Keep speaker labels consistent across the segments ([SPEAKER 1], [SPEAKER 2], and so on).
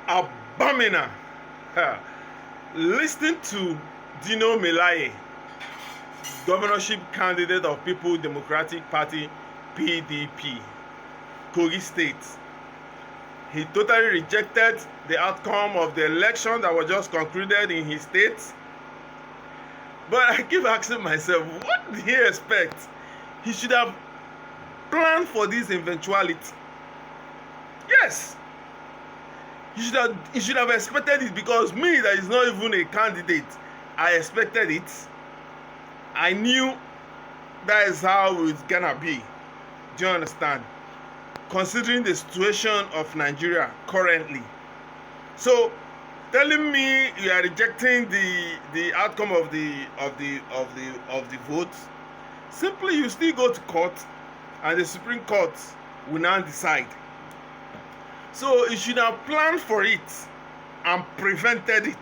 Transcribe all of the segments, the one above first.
[SPEAKER 1] abominable. Listening to Dino Melaye, governorship candidate of People Democratic Party (PDP), Kogi State. He totally rejected the outcome of the election that was just concluded in his state. But I keep asking myself, what did he expect? He should have planned for this eventuality. Yes, he should have expected it, because me, that is not even a candidate, I expected it. I knew that is how it's gonna be. Do you understand? Considering the situation of Nigeria currently. So telling me you are rejecting the outcome of the vote, simply you still go to court and the Supreme Court will now decide. So you should have planned for it and prevented it.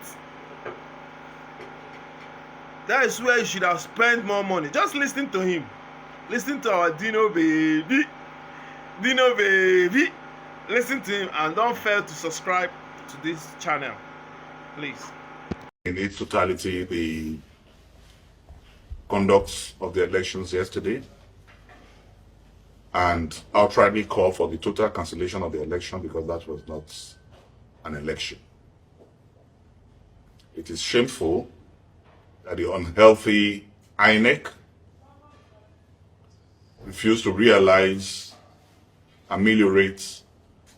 [SPEAKER 1] That is where you should have spent more money. Just listen to him. Listen to our Dino baby. Dino baby. Listen to him and don't fail to subscribe to this channel, please.
[SPEAKER 2] In its totality, the conduct of the elections yesterday, and outrightly call for the total cancellation of the election, because that was not an election. It is shameful that the unhealthy INEC refused to realize, ameliorate,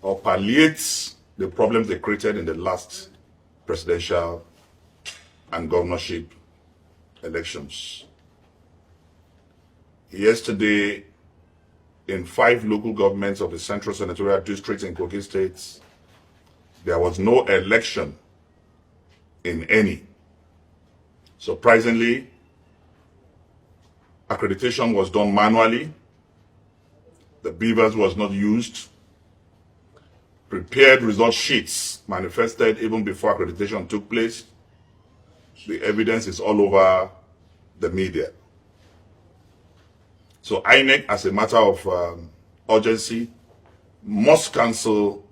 [SPEAKER 2] or palliate the problems they created in the last presidential and governorship elections. Yesterday, in 5 local governments of the Central Senatorial District in Kogi State, there was no election in any. Surprisingly, accreditation was done manually. The beavers was not used. Prepared result sheets manifested even before accreditation took place. The evidence is all over the media. So INEC, as a matter of urgency, must cancel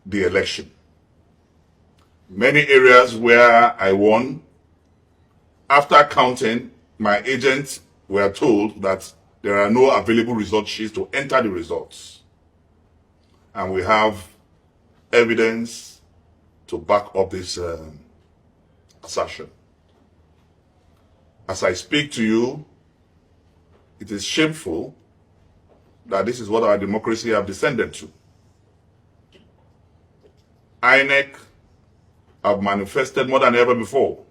[SPEAKER 2] the election. Many areas where I won, after counting, my agents were told that there are no available result sheets to enter the results. And we have evidence to back up this assertion. As I speak to you, it is shameful that this is what our democracy have descended to. INEC have manifested more than ever before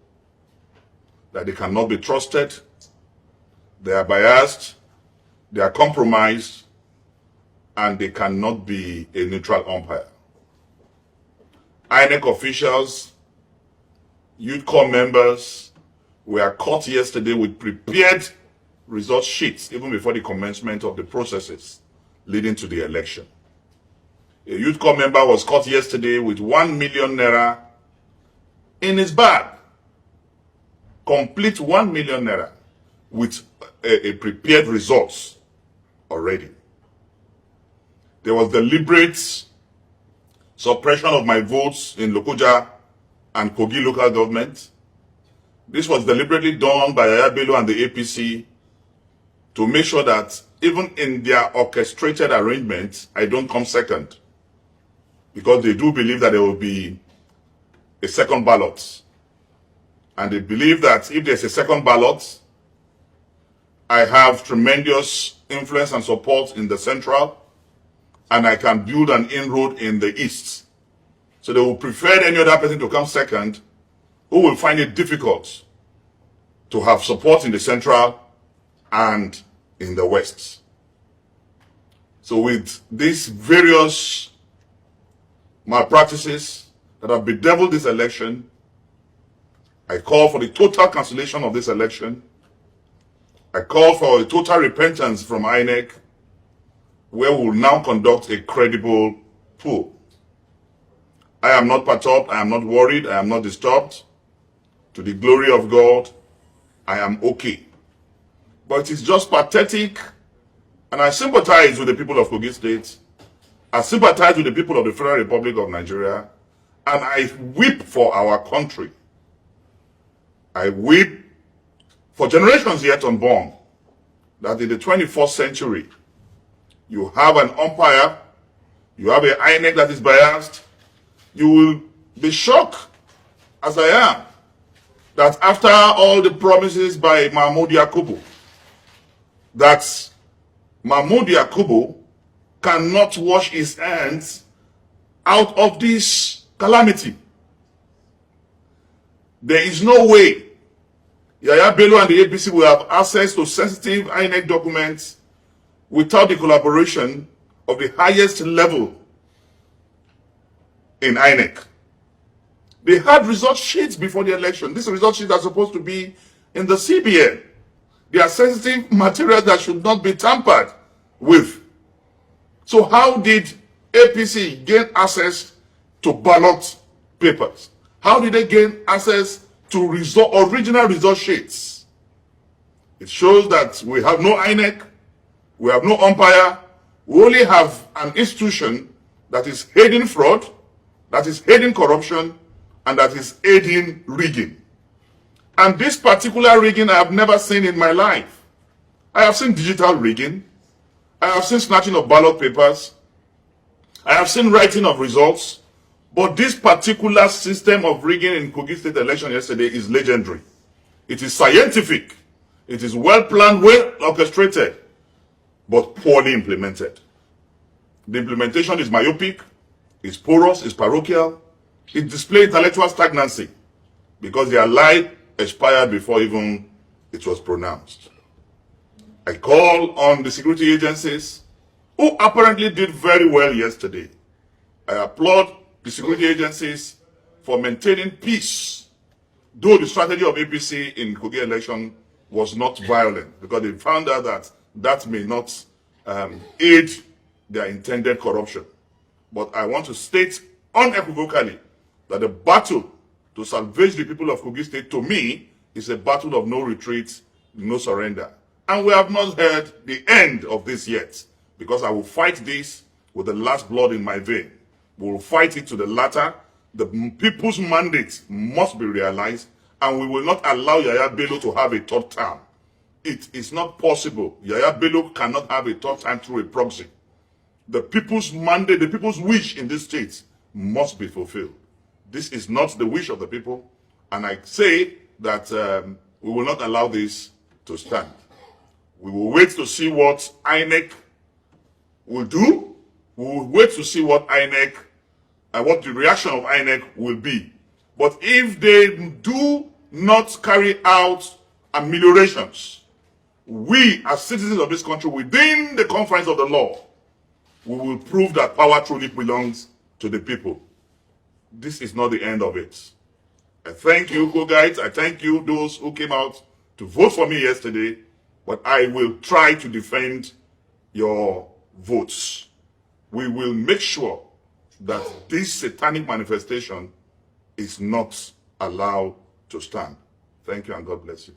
[SPEAKER 2] that they cannot be trusted, they are biased, they are compromised, and they cannot be a neutral umpire. INEC officials, youth corps members were caught yesterday with prepared result sheets even before the commencement of the processes leading to the election. A youth corps member was caught yesterday with 1 million naira in his bag. Complete 1 million naira with a prepared results already. There was deliberate suppression of my votes in Lokoja and Kogi local government. This was deliberately done by Yaya Bello and the APC to make sure that even in their orchestrated arrangements, I don't come second. Because they do believe that there will be a second ballot. And they believe that if there's a second ballot, I have tremendous influence and support in the central, and I can build an inroad in the east. So they will prefer any other person to come second, who will find it difficult to have support in the central and in the west. So with these various malpractices that have bedeviled this election, I call for the total cancellation of this election. I call for a total repentance from INEC, where we will now conduct a credible poll. I am not perturbed, I am not worried, I am not disturbed. To the glory of God, I am okay. But it is just pathetic, and I sympathize with the people of Kogi State, I sympathize with the people of the Federal Republic of Nigeria, and I weep for our country. I weep for generations yet unborn, that in the 21st century, you have an umpire, you have an INEC that is biased. You will be shocked, as I am, that after all the promises by Mahmoud Yakubu, that Mahmoud Yakubu cannot wash his hands out of this calamity. There is no way Yaya Bello and the APC will have access to sensitive INEC documents without the collaboration of the highest level in INEC. They had result sheets before the election. These result sheets are supposed to be in the CBN. They are sensitive material that should not be tampered with. So how did APC gain access to ballot papers? How did they gain access to original result sheets? It shows that we have no INEC, we have no umpire, we only have an institution that is aiding fraud, that is aiding corruption, and that is aiding rigging. And this particular rigging I have never seen in my life. I have seen digital rigging, I have seen snatching of ballot papers, I have seen writing of results, but this particular system of rigging in Kogi State election yesterday is legendary. It is scientific, it is well planned, well orchestrated, but poorly implemented. The implementation is myopic, it's porous, it's parochial, it displays intellectual stagnancy because their lie expired before even it was pronounced. I call on the security agencies who apparently did very well yesterday. I applaud the security agencies for maintaining peace, though the strategy of APC in Kogi election was not violent, because they found out that that may not aid their intended corruption. But I want to state unequivocally that the battle to salvage the people of Kogi State, to me, is a battle of no retreat, no surrender. And we have not heard the end of this yet, because I will fight this with the last blood in my vein. We will fight it to the latter. The people's mandate must be realized, and we will not allow Yaya Bello to have a third term. It is not possible. Yaya Bello cannot have a third term through a proxy. The people's mandate, the people's wish in this state must be fulfilled. This is not the wish of the people, and I say that we will not allow this to stand. We will wait to see what INEC will do. We will wait to see what INEC and what the reaction of INEC will be. But if they do not carry out ameliorations, we as citizens of this country, within the confines of the law, we will prove that power truly belongs to the people. This is not the end of it. I thank you, Kogites. I thank you, those who came out to vote for me yesterday. But I will try to defend your votes. We will make sure that this satanic manifestation is not allowed to stand. Thank you, and God bless you.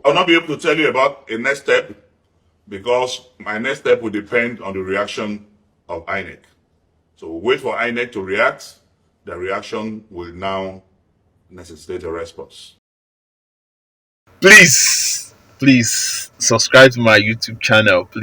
[SPEAKER 2] I'll not be able to tell you about a next step, because my next step will depend on the reaction of INEC. So we'll wait for INEC to react. The reaction will now necessitate a response.
[SPEAKER 3] Please subscribe to my YouTube channel, please.